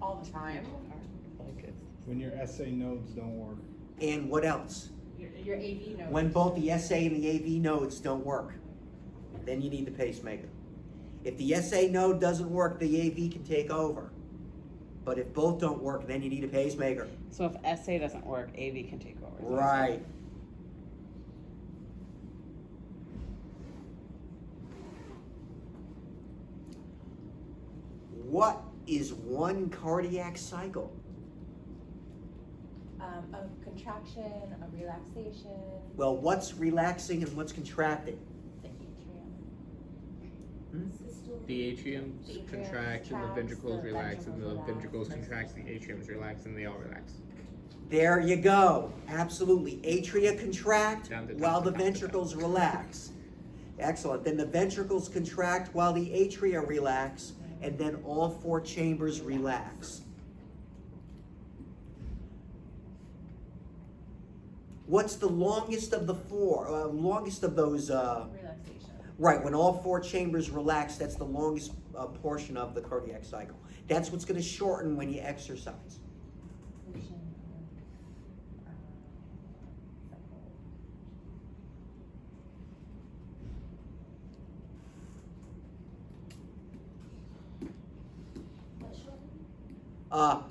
All the time. When your SA nodes don't work. And what else? Your AV nodes. When both the SA and the AV nodes don't work, then you need the pacemaker. If the SA node doesn't work, the AV can take over. But if both don't work, then you need a pacemaker. So if SA doesn't work, AV can take over. Right. What is one cardiac cycle? A contraction, a relaxation, Well, what's relaxing and what's contracting? the atrium. The atriums The atrium contract and the contracts, ventricles the relax, and the ventricles ventricles relax. contract, the atriums relax, and they all relax. There you go. Absolutely. Atria contract Down to while the down to ventricles relax. Excellent. Then the ventricles contract while the atria relax, and then all four chambers relax. What's the longest of the four? Longest of those? Relaxation. Right. When all four chambers relax, that's the longest portion of the cardiac cycle. That's what's going to shorten when you exercise. Function,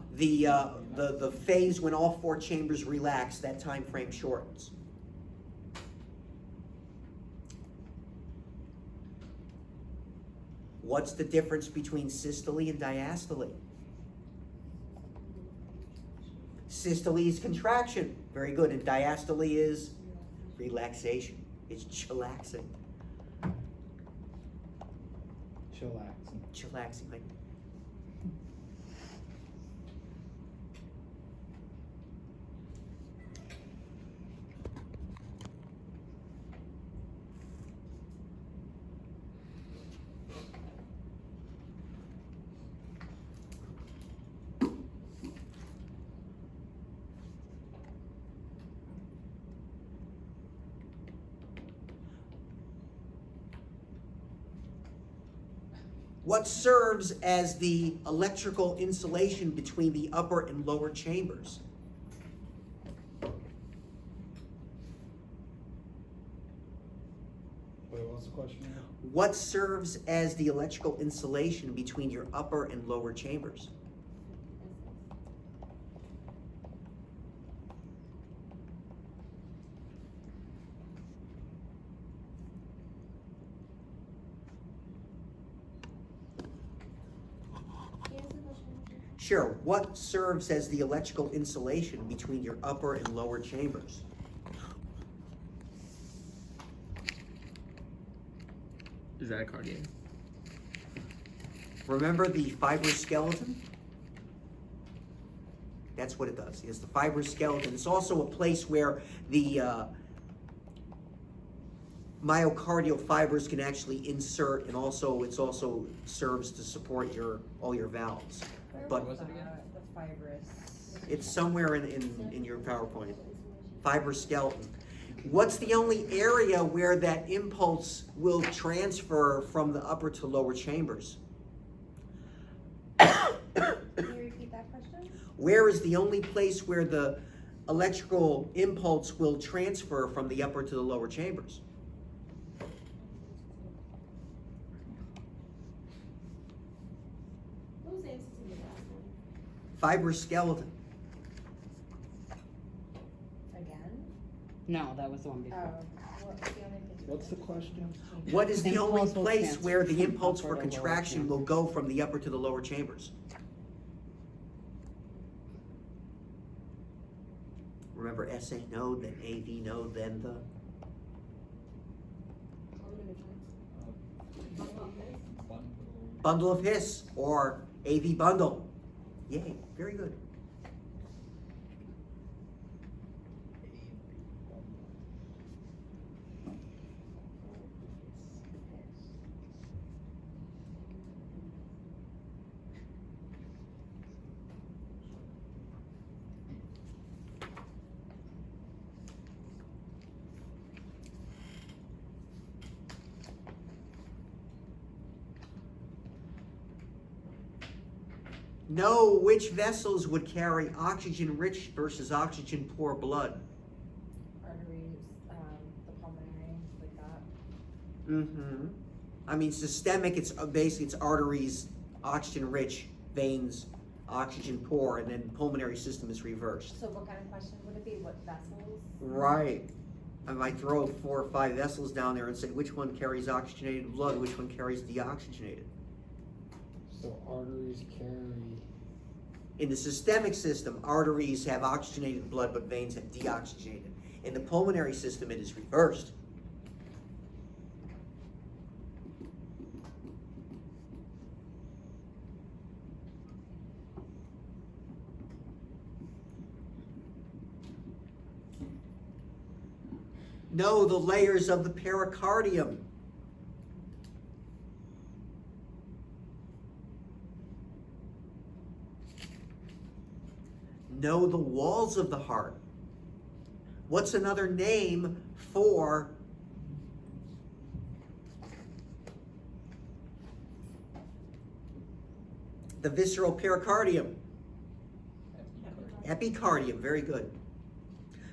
The phase when all four chambers relax, that time frame shortens. What's the difference between systole and diastole? Systole is contraction, very good, and diastole is relaxation. It's chillaxing. Chillaxing. Chillaxing, right? What serves as the electrical insulation between the upper and lower chambers? Wait, what was the question again? What serves as the electrical insulation between your upper and lower chambers? Sure. What serves as the electrical insulation between your upper and lower chambers? Is that a cardiac? Remember the fibrous skeleton? That's what it does. It's the fibrous skeleton. It's also a place where the myocardial fibers can actually insert, and also it also serves to support all your valves. But The fibrous. it's somewhere in your PowerPoint. Fibrous skeleton. What's the only area where that impulse will transfer from the upper to lower chambers? Can you repeat that question? Where is the only place where the electrical impulse will transfer from the upper to the lower chambers? What was the answer to the last one? Fibrous skeleton. Again? No, that was the one Oh, before. what's the other thing? What's the question? What is the only Impulse will place transfer where the from impulse upper for to lower contraction will go from the upper to the lower chambers? Remember SA node, then AV node, then the bundle of His or AV bundle. Yay, very good. Know which vessels would carry oxygen-rich versus oxygen-poor blood. Arteries, the pulmonary, like that. Mm-hmm. I mean, systemic, it's basically it's arteries, oxygen-rich, veins, oxygen-poor, and then pulmonary system is reversed. So what kind of question would it be? What vessels? Right. I might throw 4 or 5 vessels down there and say which one carries oxygenated blood, which one carries deoxygenated. So arteries carry, In the systemic system, arteries have oxygenated blood, but veins have deoxygenated. In the pulmonary system, it is reversed. Know the layers of the pericardium. Know the walls of the heart. What's another name for the visceral pericardium? Epicardium, very good.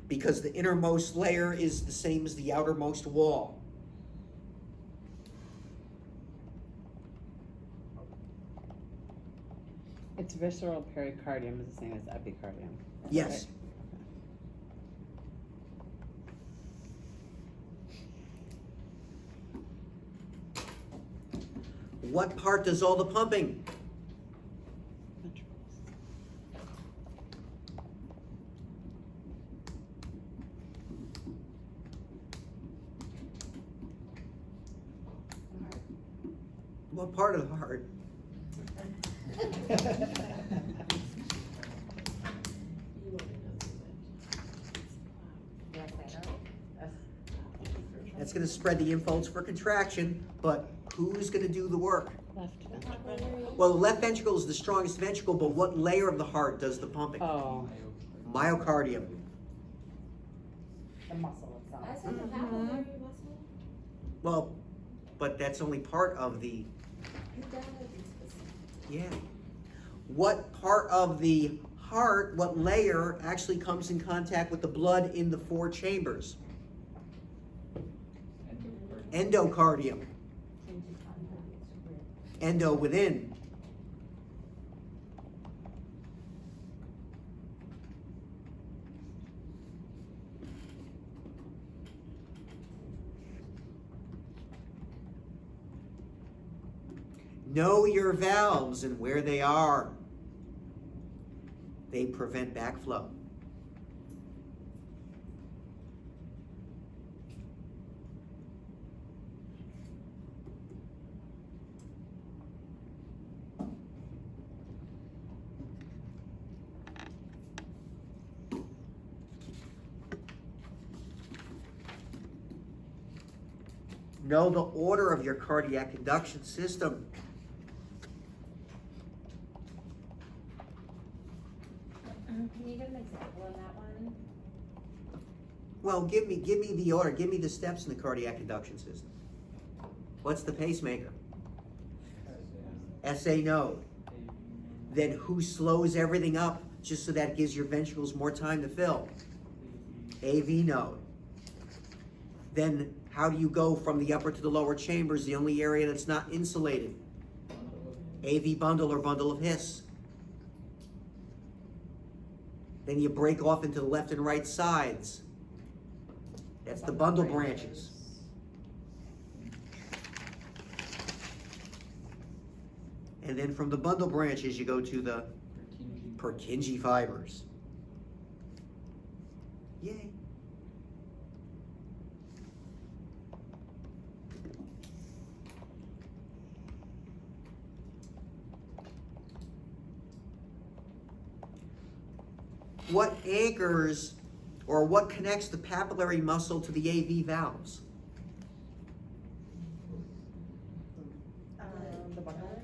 Because the innermost layer is the same as the outermost wall. It's visceral pericardium is the same as epicardium. Yes. What part does all the pumping? Ventricles. What part of the heart? Yes, I know. That's gonna spread the impulse for contraction, but who's gonna do the work? Left ventricle. Well, the left ventricle is the strongest ventricle, but what layer of the heart does the pumping? Oh, Myocardium. The muscle itself. I said the papillary muscle. Well, but that's only part of the, You gotta be specific. yeah. What part of the heart, what layer actually comes in contact with the blood in the 4 chambers? Endocardium. Endo within. Know your valves and where they are. They prevent backflow. Know the order of your cardiac conduction system. Can you give an example on that one? Well, give me the order. Give me the steps in the cardiac conduction system. What's the pacemaker? SA node. Then who slows everything up just so that gives your ventricles more time to fill? AV node. Then how do you go from the upper to the lower chambers, the only area that's not insulated? AV bundle or bundle of His. Then you break off into the left and right sides. That's the bundle branches. And then from the bundle branches, you go to the Purkinje fibers. Yay. What anchors or what connects the papillary muscle to the AV valves? The bundle.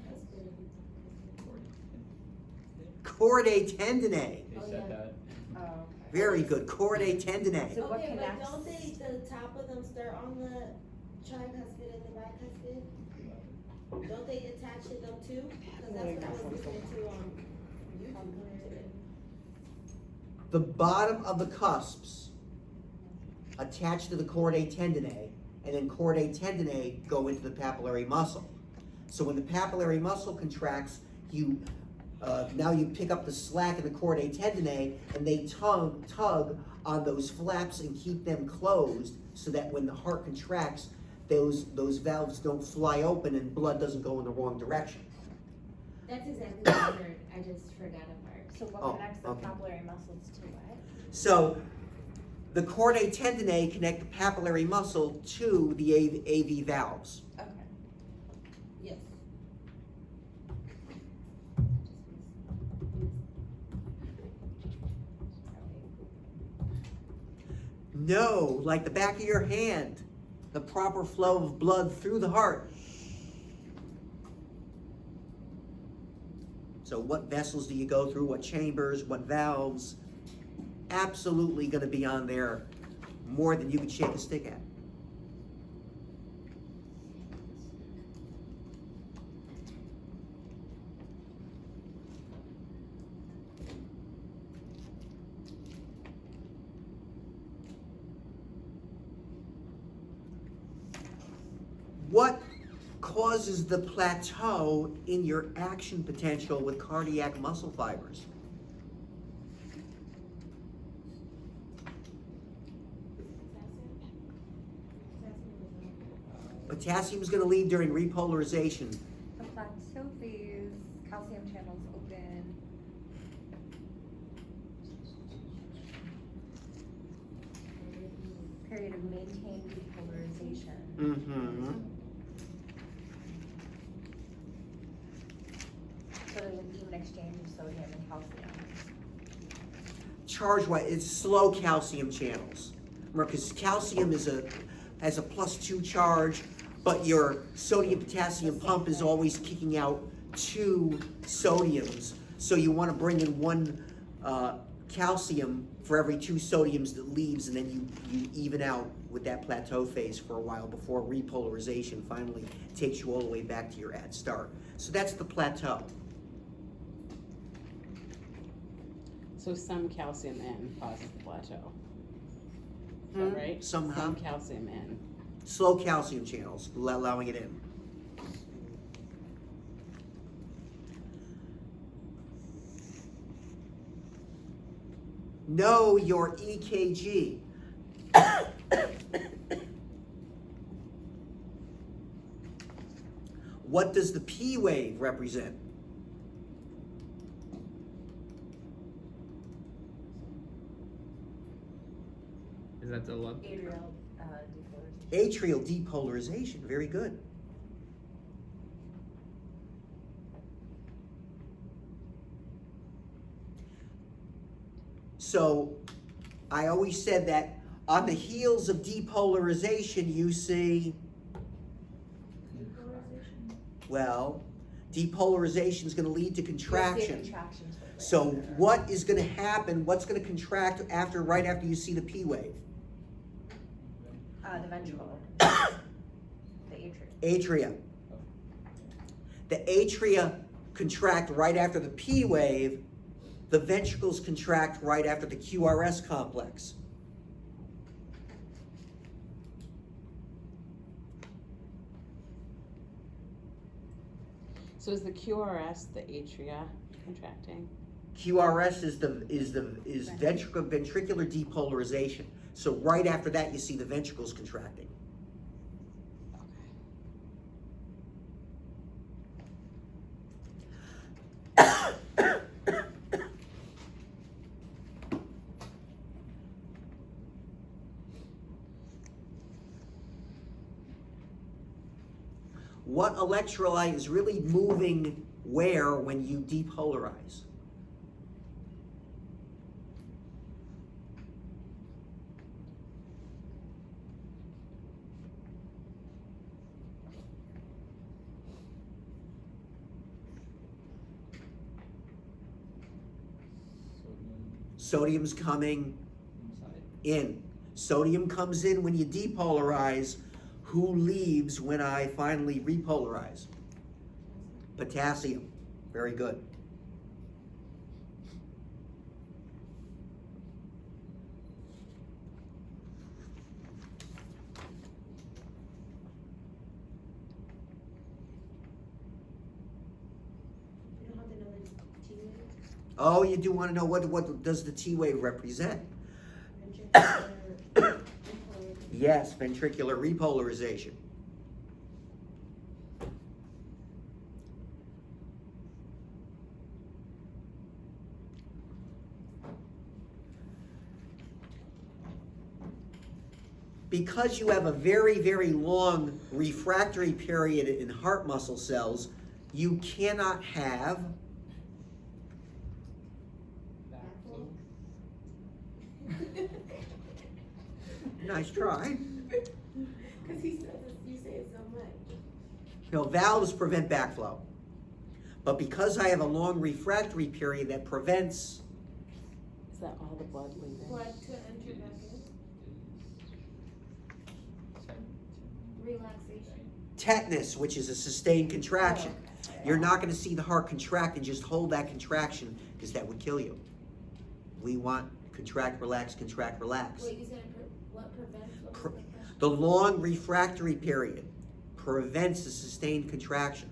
Chordae tendineae. They said that. Oh, okay. Very good. Chordae tendineae. So what Okay, but connects? don't they, the top of them start on the tricuspid and the bicuspid? Don't they attach to them too? Cause that's what I was listening to The bottom of the cusps attach to the chordae tendineae, and then chordae tendineae go into the papillary muscle. So when the papillary muscle contracts, now you pick up the slack in the chordae tendineae, and they tug on those flaps and keep them closed, so that when the heart contracts, those valves don't fly open and blood doesn't go in the wrong direction. That's exactly what I heard, I just forgot a part. So what Oh, connects the okay. papillary muscles to what? So the chordae tendineae connect the papillary muscle to the AV valves. Okay. Yes. No, like the back of your hand, the proper flow of blood through the heart. So what vessels do you go through, what chambers, what valves? Absolutely gonna be on there more than you can shake a stick at. What causes the plateau in your action potential with cardiac muscle fibers? Potassium is going to lead during repolarization. The plateau phase, calcium channels open. Period of maintained depolarization. Mm-hmm. So there's an even exchange of sodium and calcium. Charge-wise, it's slow calcium channels. Remember, because calcium has a +2 charge, but your sodium-potassium pump is always kicking out 2 sodiums. So you want to bring in 1 calcium for every 2 sodiums that leaves, and then you even out with that plateau phase for a while before repolarization finally takes you all the way back to your at start. So that's the plateau. So some calcium in causes the plateau. Is that right? Somehow. Some calcium in. Slow calcium channels, allowing it in. Know your EKG. What does the P wave represent? Is that the love? Atrial depolarization. Atrial depolarization, very good. So, I always said that on the heels of depolarization, you see, well, depolarization is going to lead to contraction. Contractions. So, what is going to happen? What's going to contract right after you see the P wave? The ventricle. The atrium. Atria. The atria contract right after the P wave. The ventricles contract right after the QRS complex. So is the QRS the atria contracting? QRS is ventricular depolarization. So right after that, you see the ventricles contracting. What electrolyte is really moving where when you depolarize? Sodium's coming in. Sodium comes in when you depolarize. Who leaves when I finally repolarize? Potassium. Very good. Oh, you do wanna know what does the T wave represent? Ventricular Yes, ventricular repolarization. Because you have a very, very long refractory period in heart muscle cells, you cannot have nice try. Cause he says it, you say it so much. No, valves prevent backflow. But because I have a long refractory period that prevents, Is that all the blood leaving? Blood to enter back in. Relaxation. tetanus, which is a sustained contraction. You're not gonna see the heart contract and just hold that contraction, because that would kill you. We want contract, relax, contract, relax. Wait, you said what prevents, what was the question? The long refractory period prevents a sustained contraction,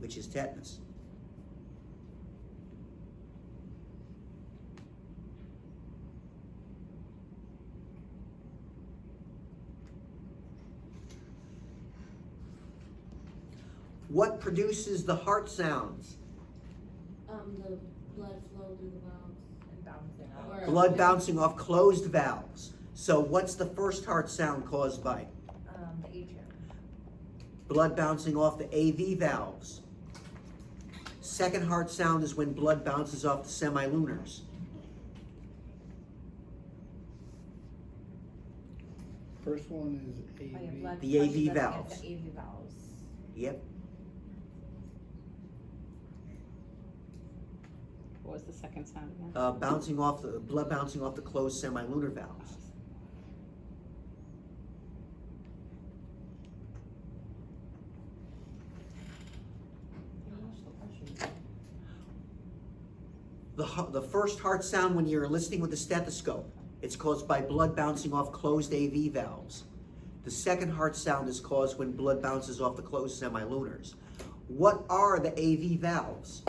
which is tetanus. What produces the heart sounds? The blood flow through the valves. And bouncing Or- out. Blood bouncing off closed valves. So what's the first heart sound caused by? The atrium. Blood bouncing off the AV valves. Second heart sound is when blood bounces off the semilunars. First one is Oh, yeah, AV. blood The AV pressure doesn't valves. get the AV valves. Yep. What was the second sound again? Bouncing off the blood bouncing off the closed semilunar valves. The first heart sound when you're listening with the stethoscope, it's caused by blood bouncing off closed AV valves. The second heart sound is caused when blood bounces off the closed semilunars. What are the AV valves?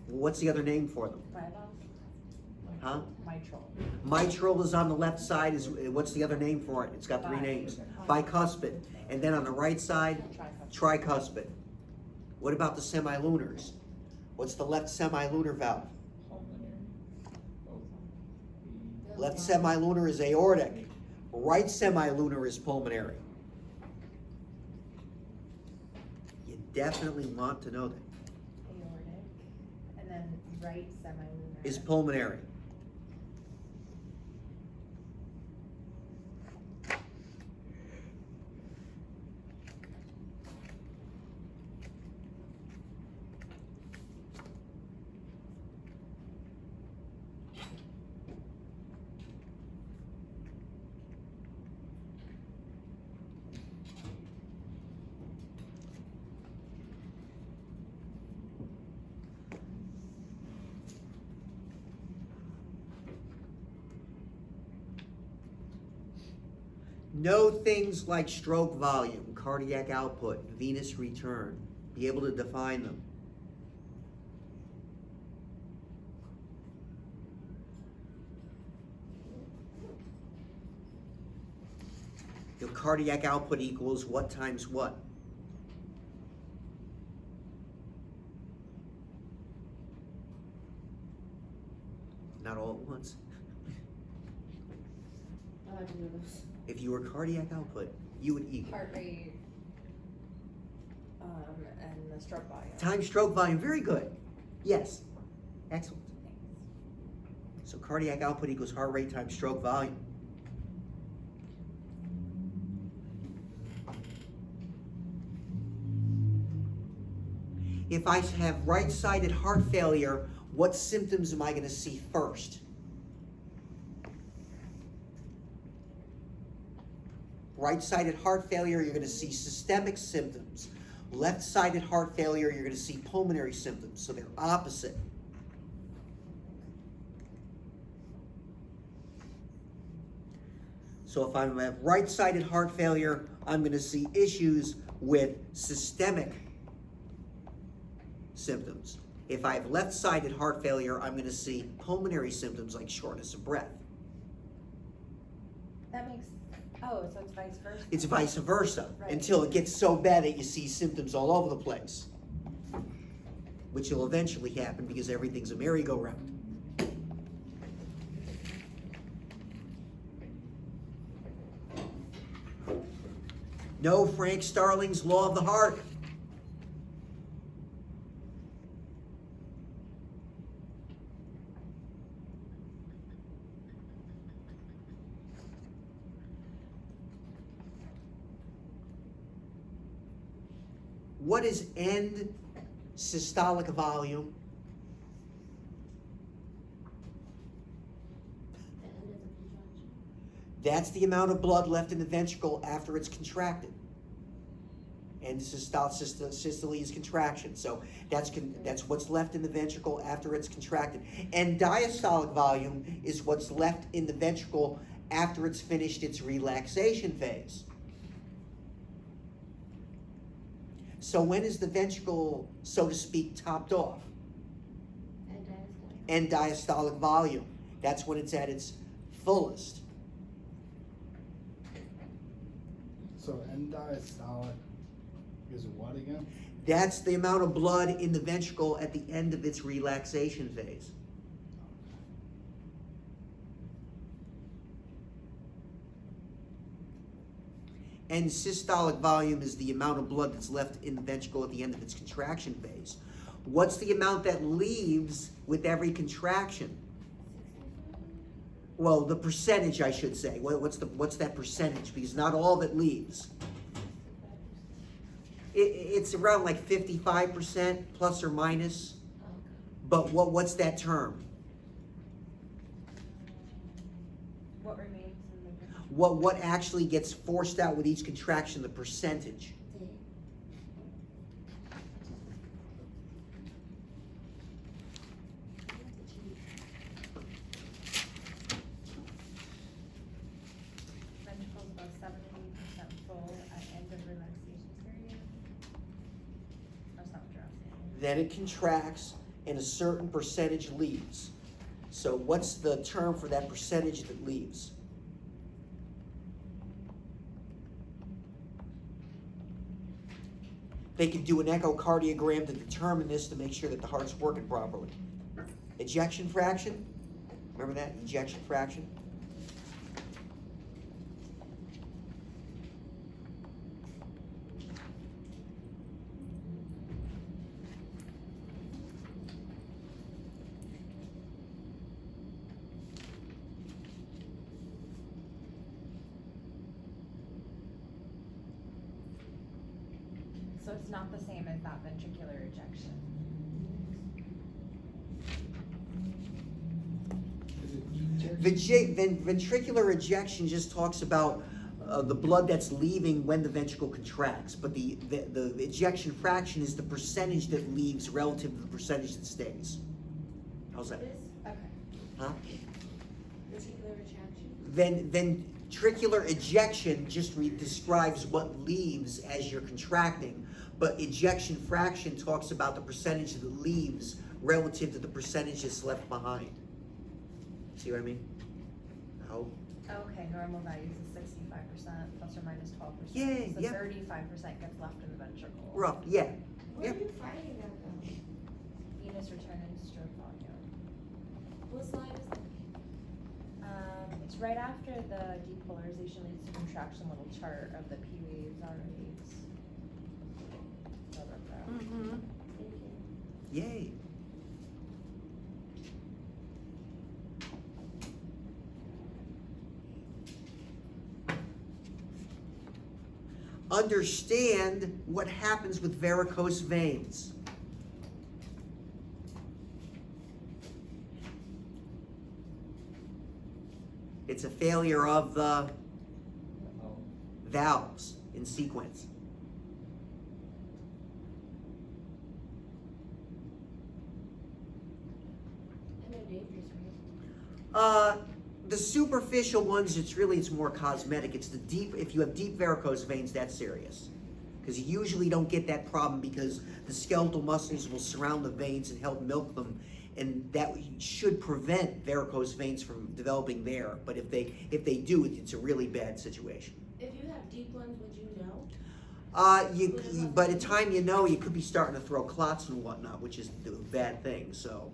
What's the other name for them? Bivalves? Huh? Mitral. Mitral is on the left side, is, what's the other name for it? It's got three names. Bicuspid. And then on the right side, tricuspid. What about the semilunars? What's the left semilunar valve? Left semilunar is aortic. Right semilunar is pulmonary. You definitely want to know that. Aortic. And then right semilunar. Is pulmonary. Know things like stroke volume, cardiac output, venous return. Be able to define them. Your cardiac output equals what times what? Not all at once. I didn't know this. If you were cardiac output, you would equal Heart rate. And the stroke volume. times stroke volume. Very good. Yes. Excellent. So cardiac output equals heart rate times stroke volume. If I have right-sided heart failure, what symptoms am I going to see first? Right-sided heart failure, you're going to see systemic symptoms. Left-sided heart failure, you're going to see pulmonary symptoms. So they're opposite. So if I have right-sided heart failure, I'm going to see issues with systemic symptoms. If I have left-sided heart failure, I'm gonna see pulmonary symptoms like shortness of breath. That makes, oh, so it's vice versa? It's vice versa, Right. until it gets so bad that you see symptoms all over the place. Which will eventually happen because everything's a merry-go-round. No Frank Starling's law of the heart. What is end systolic volume? The end of the contraction. That's the amount of blood left in the ventricle after it's contracted. And systole is contraction, so that's what's left in the ventricle after it's contracted. And diastolic volume is what's left in the ventricle after it's finished its relaxation phase. So when is the ventricle, so to speak, topped off? And diastolic. End diastolic volume. That's when it's at its fullest. So end diastolic is what again? That's the amount of blood in the ventricle at the end of its relaxation phase. And systolic volume is the amount of blood that's left in the ventricle at the end of its contraction phase. What's the amount that leaves with every contraction? Well, the percentage, I should say. What's that percentage? Because not all of it leaves. It's around like 55% plus or minus. But what's that term? What remains in the ventricle? What actually gets forced out with each contraction, the percentage? Ventricle's about 70% full at end of relaxation period. That's not what you're asking. Then it contracts and a certain percentage leaves. So what's the term for that percentage that leaves? They can do an echocardiogram to determine this to make sure that the heart's working properly. Ejection fraction? Remember that? Ejection fraction? So it's not the same as that ventricular ejection. Is it Ventricular ejection just talks about the blood that's leaving when the ventricle contracts, but the ejection fraction is the percentage that leaves relative to the percentage that stays. How's that? Okay. Huh? Particular retraction. Ventricular ejection just describes what leaves as you're contracting, but ejection fraction talks about the percentage that leaves relative to the percentage that's left behind. See what I mean? No. Okay, normal values is 65% plus or minus 12%. Yay, So yep. 35% gets left in the ventricle. Rough, yeah. Where Yep. are you finding that though? Venous return and stroke volume. What slide is that? It's right after the depolarization leads to contraction little chart of the P waves, R waves. Blah, blah, blah. Thank you. Yay. Understand what happens with varicose veins. It's a failure of the valves in sequence. And they're dangerous, right? The superficial ones, it's more cosmetic. It's the deep, if you have deep varicose veins, that's serious. Because you usually don't get that problem because the skeletal muscles will surround the veins and help milk them, and that should prevent varicose veins from developing there. But if they do, it's a really bad situation. If you have deep ones, would you know? By the time you know, you could be starting to throw clots and whatnot, which is a bad thing. So,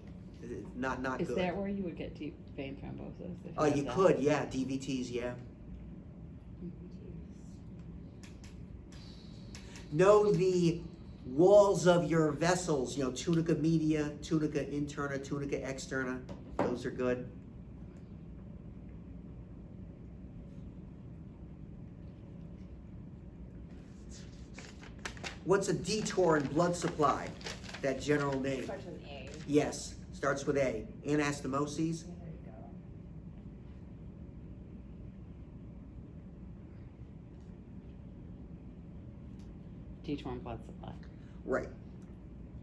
not Is good. that where you would get deep vein thrombosis? If have You that? could, yeah, DVTs, yeah. Know the walls of your vessels, tunica media, tunica interna, tunica externa. Those are good. What's a detour in blood supply? That general name. Starts with A. Yes, starts with A. Anastomoses. Yeah, there you go. Detour in blood supply. Right.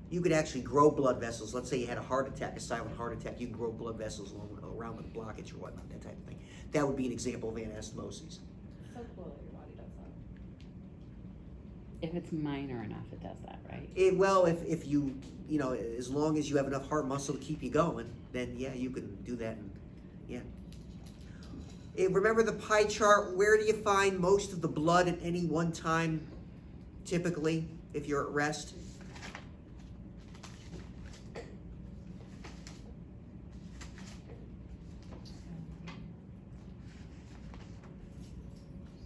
You could actually grow blood vessels. Let's say you had a heart attack, a silent heart attack. You can grow blood vessels around the blockage or whatnot, that type of thing. That would be an example of anastomoses. So cool that your body does that. If it's minor enough, it does that, right? If you, as long as you have enough heart muscle to keep you going, then yeah, you can do that. And yeah. Remember the pie chart? Where do you find most of the blood at any one time, typically, if you're at rest?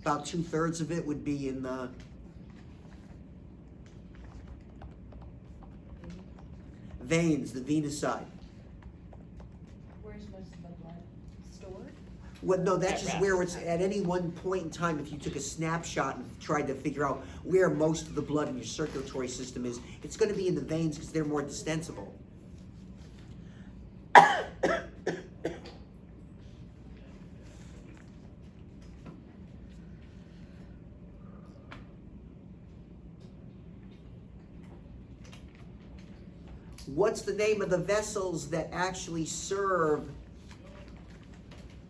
About 2/3 of it would be in the veins, the venous side. Where's most of the blood stored? Well, no, that's At just rest. where it's at any one point in time. If you took a snapshot and tried to figure out where most of the blood in your circulatory system is, it's going to be in the veins because they're more distensible. What's the name of the vessels that actually serve?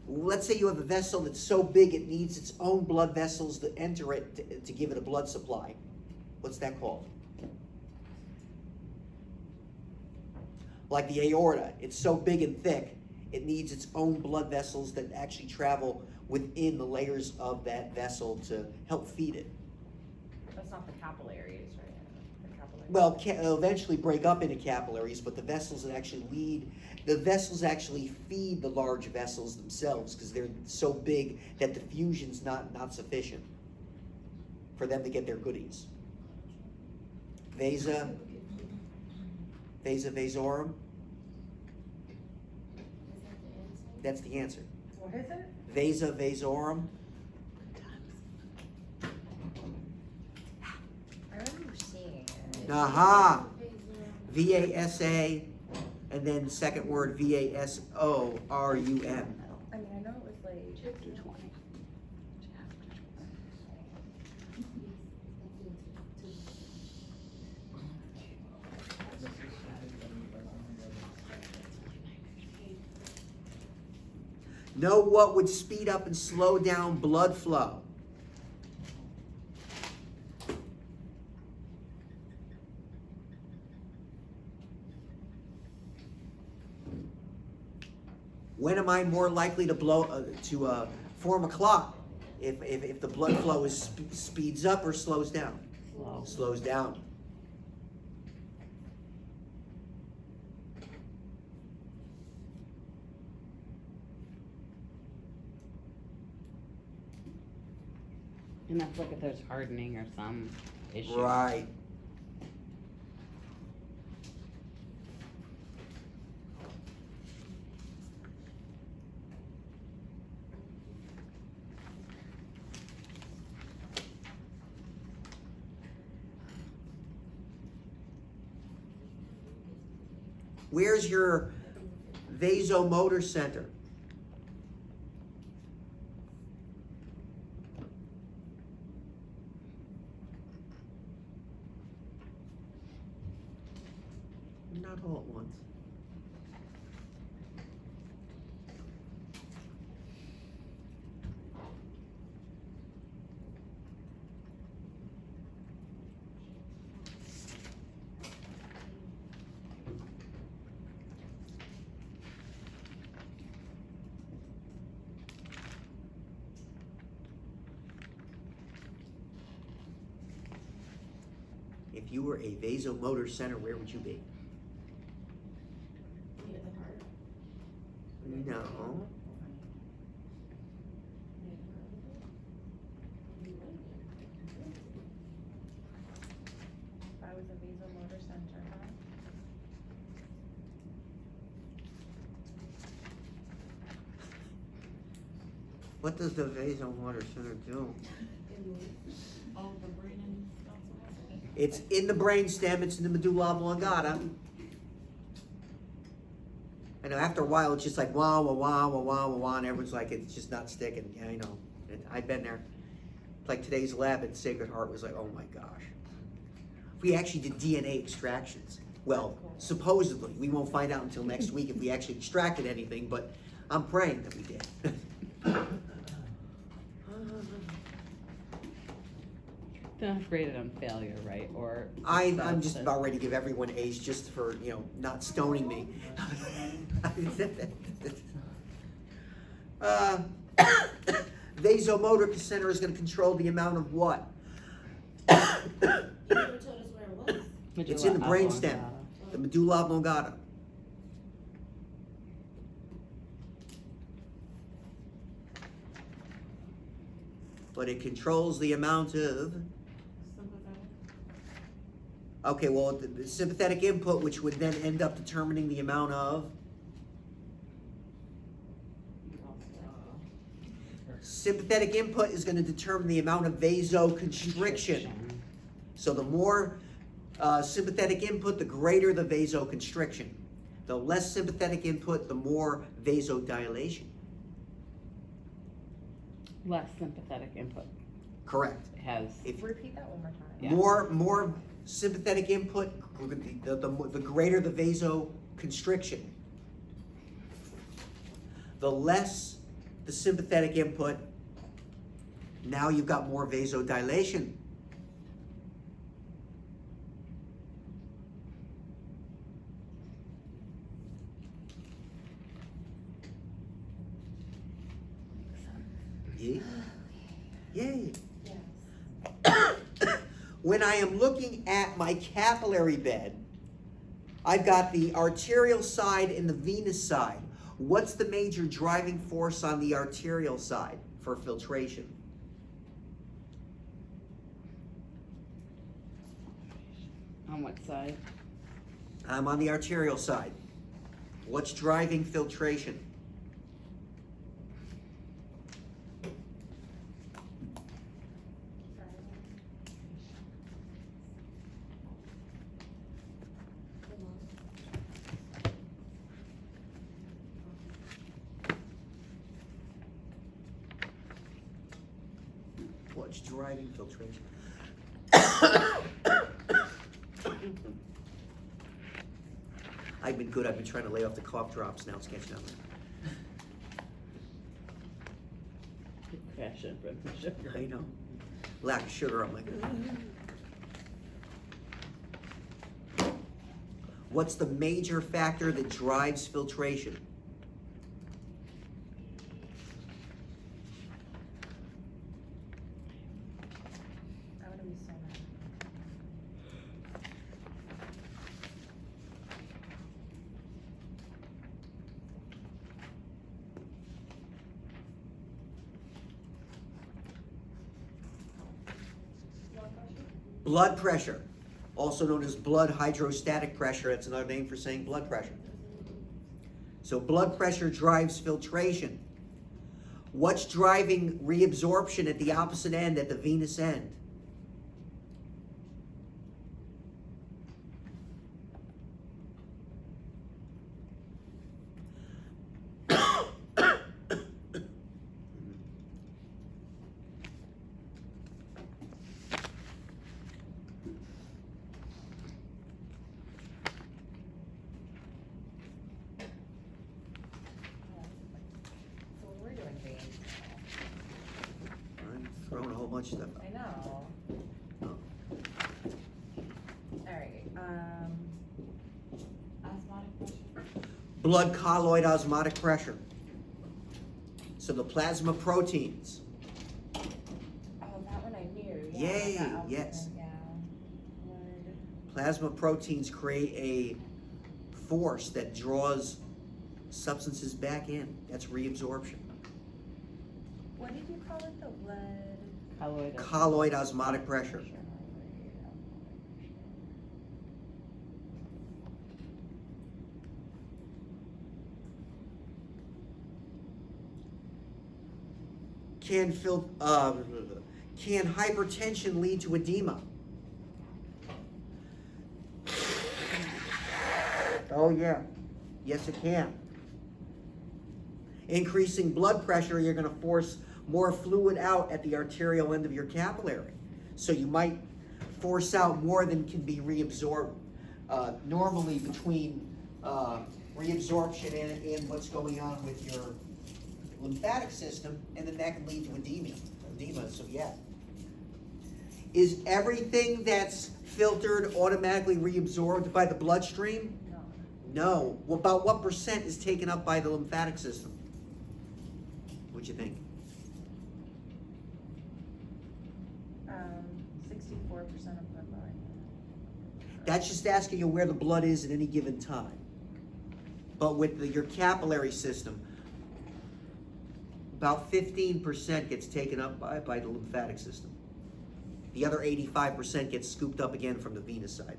Let's say you have a vessel that's so big it needs its own blood vessels to enter it to give it a blood supply. What's that called? Like the aorta, it's so big and thick, it needs its own blood vessels that actually travel within the layers of that vessel to help feed it. That's not the capillaries, right? The capillaries. Well, it'll eventually break up into capillaries, but the vessels that actually feed the large vessels themselves because they're so big that the fusion's not sufficient for them to get their goodies. Vasa vasorum. That's the answer. What is it? Vasa vasorum. I remember seeing it. Aha. VASA, and then second word VASORUM. I mean, I know it was like. 220. Know what would speed up and slow down blood flow? When am I more likely to form a clot? If the blood flow speeds up or slows down? Slow. Slows down. And that's like if there's hardening or some issue. Right. Where's your vasomotor center? Not all at once. If you were a vasomotor center, where would you be? Near the heart. No. If I was a vasomotor center, huh? What does the vasomotor center do? All the brain and stuff. It's in the brainstem, it's in the medulla oblongata. I know after a while it's just like wah wah wah wah wah wah wah, and everyone's like it's just not sticking. Yeah, I know. I've been there. Like today's lab at Sacred Heart was like, oh my gosh. We actually did DNA extractions. Well, supposedly. We won't find out until next week if we actually extracted anything, but I'm praying that we did. They're not graded on failure, right? Or I'm just about ready to give everyone A's just for, not stoning me. Vasomotor center is going to control the amount of what? You never told us where it was. It's in the brainstem, the medulla oblongata. But it controls the amount of. Okay, well, the sympathetic input, which would then end up determining the amount of. Sympathetic input is going to determine the amount of vasoconstriction. So the more sympathetic input, the greater the vasoconstriction. The less sympathetic input, the more vasodilation. Less sympathetic input Correct. has. If Repeat that one more time. Yeah. more sympathetic input, the greater the vasoconstriction. The less the sympathetic input, now you've got more vasodilation. Yay. Yay. Yes. When I am looking at my capillary bed, I've got the arterial side and the venous side. What's the major driving force on the arterial side for filtration? On what side? I'm on the arterial side. What's driving filtration? What's driving filtration? I've been good. I've been trying to lay off the cough drops. Now it's catching up. Fashion from the sugar. I know. Lack of sugar. I'm like. What's the major factor that drives filtration? I'm gonna be so mad. Blood pressure, also known as blood hydrostatic pressure. That's another name for saying blood pressure. So blood pressure drives filtration. What's driving reabsorption at the opposite end, at the venous end? So when we're doing veins, I'm throwing a whole bunch of stuff out. I know. Oh. Alright, Osmotic pressure. Blood colloid osmotic pressure. So the plasma proteins. oh, that one I knew, yeah. Yay, that yes. yeah. Blood Plasma proteins create a force that draws substances back in. That's reabsorption. What did you call it, the blood? Colloid. Colloid osmotic pressure. Can hypertension lead to edema? Oh yeah, yes it can. Increasing blood pressure, you're gonna force more fluid out at the arterial end of your capillary. So you might force out more than can be reabsorbed. Normally between reabsorption and what's going on with your lymphatic system, and then that can lead to edema, so yeah. Is everything that's filtered automatically reabsorbed by the bloodstream? No. No. Well, about what percent is taken up by the lymphatic system? What'd you think? 64% of blood volume. That's just asking you where the blood is at any given time. But with your capillary system, about 15% gets taken up by the lymphatic system. The other 85% gets scooped up again from the venous side.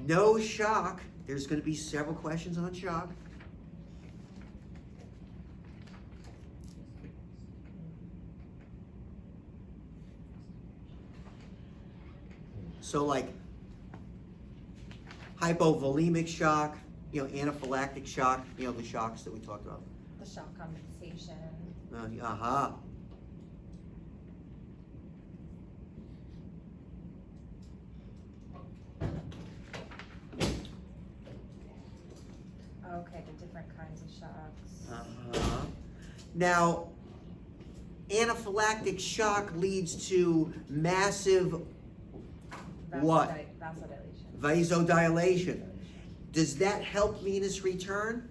No shock. There's going to be several questions on shock. So like hypovolemic shock, anaphylactic shock, the shocks that we talked about. The shock compensation. Aha. Okay, the different kinds of shocks. Uh-huh. Now, anaphylactic shock leads to massive what? Vasodilation. Vasodilation. Does that help venous return?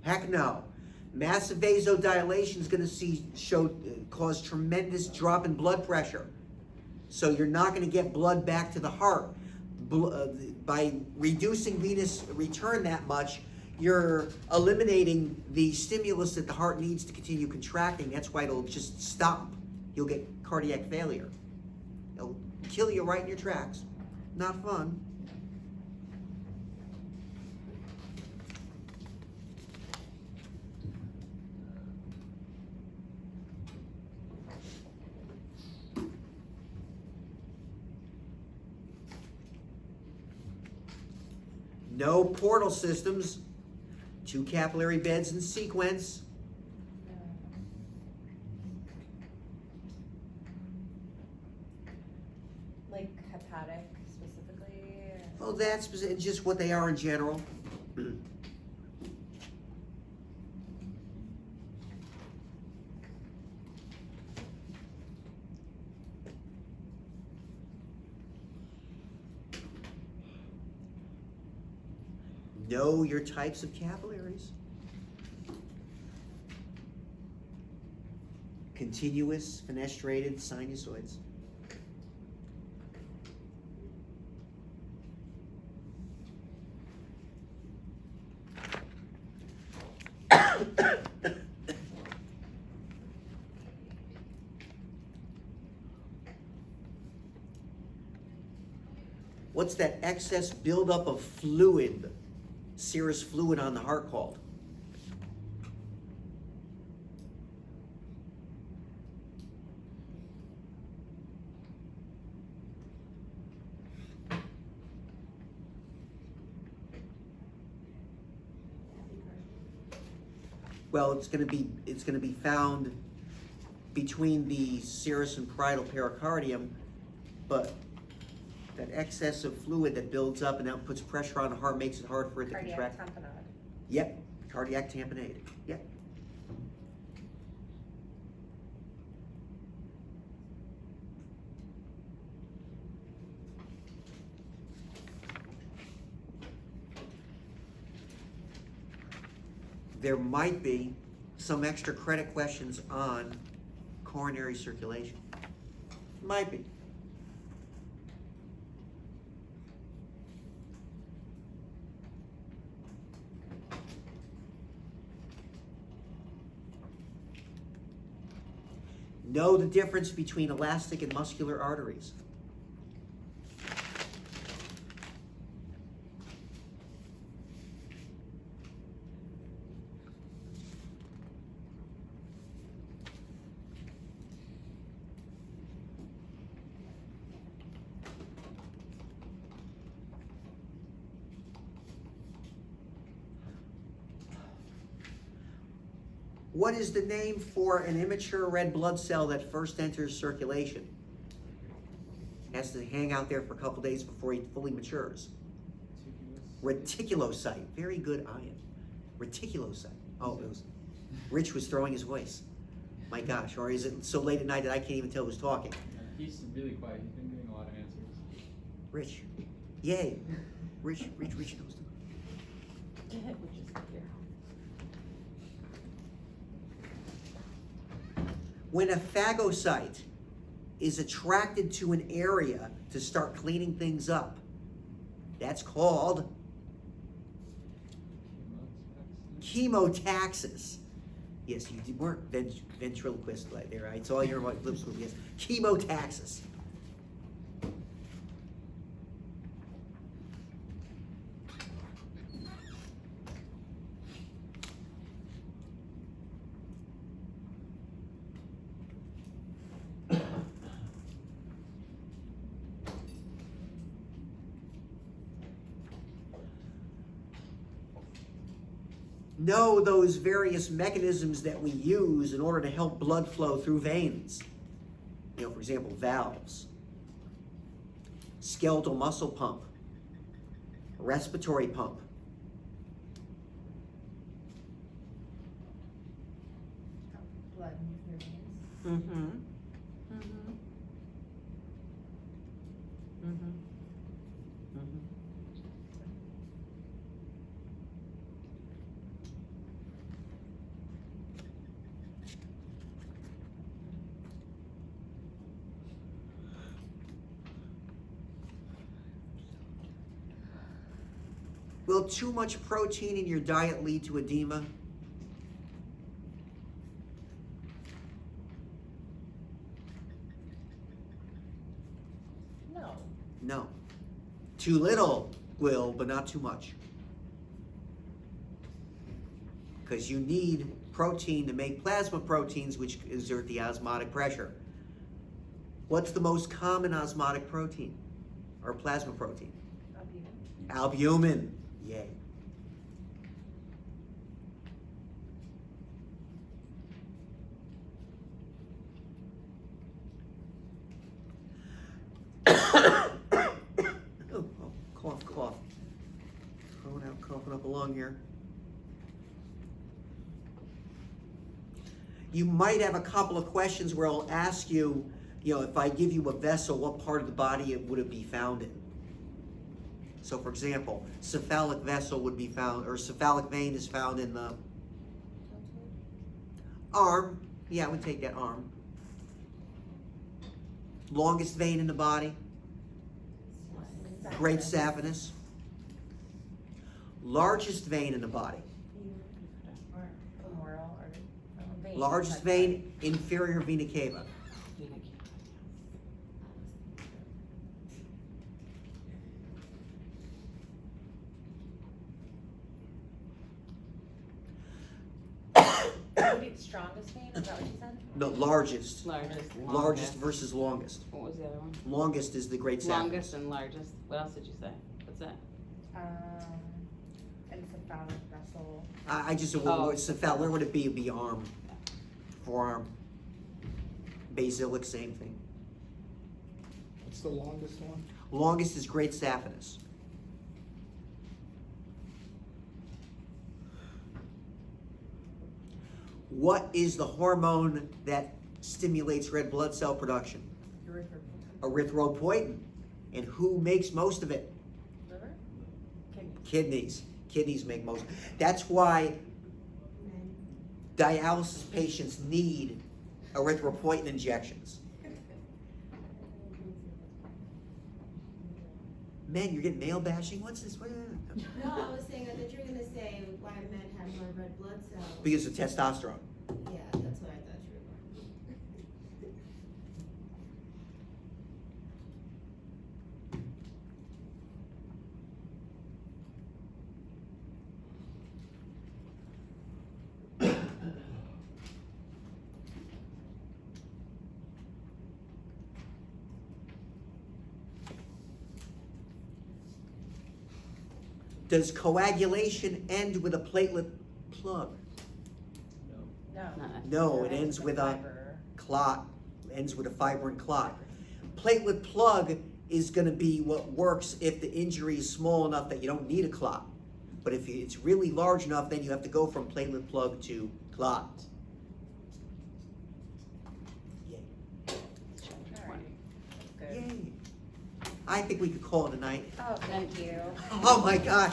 Heck no. Massive vasodilation is going to cause tremendous drop in blood pressure. So you're not going to get blood back to the heart. By reducing venous return that much, you're eliminating the stimulus that the heart needs to continue contracting. That's why it'll just stop. You'll get cardiac failure. It'll kill you right in your tracks. Not fun. No portal systems, 2 capillary beds in sequence. Like hepatic specifically? Well, that's just what they are in general. Know your types of capillaries. Continuous, fenestrated sinusoids. What's that excess buildup of fluid, serous fluid on the heart called? Well, it's gonna be found between the serous and parietal pericardium, but that excess of fluid that builds up and that puts pressure on the heart makes it hard for it to Cardiac contract. tamponade. Yep, cardiac tamponade, yep. There might be some extra credit questions on coronary circulation. Might be. Know the difference between elastic and muscular arteries. What is the name for an immature red blood cell that first enters circulation? Has to hang out there for a couple days before he fully matures. Reticulocyte. Very good, Ian. Reticulocyte. Oh, it was, Rich was throwing his voice. My gosh, or is it so late at night that I can't even tell who's talking? He's really quiet. He's been giving a lot of answers. Rich. Yay. Rich knows. Which is here. When a phagocyte is attracted to an area to start cleaning things up, that's called chemotaxis. Yes, you weren't ventriloquist right there, right? It's all your lips moving. Yes, chemotaxis. Know those various mechanisms that we use in order to help blood flow through veins. You know, for example, valves, skeletal muscle pump, respiratory pump. Blood in your veins. Mm-hmm. Mm-hmm. Mm-hmm. Mm-hmm. Will too much protein in your diet lead to edema? No. No. Too little will, but not too much. Because you need protein to make plasma proteins, which exert the osmotic pressure. What's the most common osmotic protein or plasma protein? Albumin. Yay. Oh, cough. Throwing out, coughing up a lung here. You might have a couple of questions where I'll ask you, if I give you a vessel, what part of the body would it be found in? So for example, cephalic vessel would be found, or cephalic vein is found in the arm. Yeah, I would take that arm. Longest vein in the body, great saphenous. Largest vein in the body. Femoral or vein. Largest vein, inferior vena cava. Would it be the strongest vein? Is that what you said? No, largest. Largest. Largest longest. versus longest. What was the other one? Longest is the great saphenous. Longest and largest. What else did you say? What's that? And cephalic vessel. I just, Oh. where would it be? It'd be arm, forearm. Basilic, same thing. What's the longest one? Longest is great saphenous. What is the hormone that stimulates red blood cell production? Erythropoietin. And who makes most of it? Liver? Kidneys. Kidneys. Kidneys make most. That's why dialysis patients need erythropoietin injections. Men, you're getting male bashing? What's this? What? No, I was saying, I thought you were gonna say why men have more red blood cells. Because of testosterone. Yeah, that's what I thought you were going. Does coagulation end with a platelet plug? No. No. No, it ends with a fiber. clot, ends with a fibrin clot. Platelet plug is gonna be what works if the injury is small enough that you don't need a clot. But if it's really large enough, then you have to go from platelet plug to clot. Yay. Chapter All right. 20. That's good. Yay. I think we could call it a night. Oh, thank you. Oh my gosh.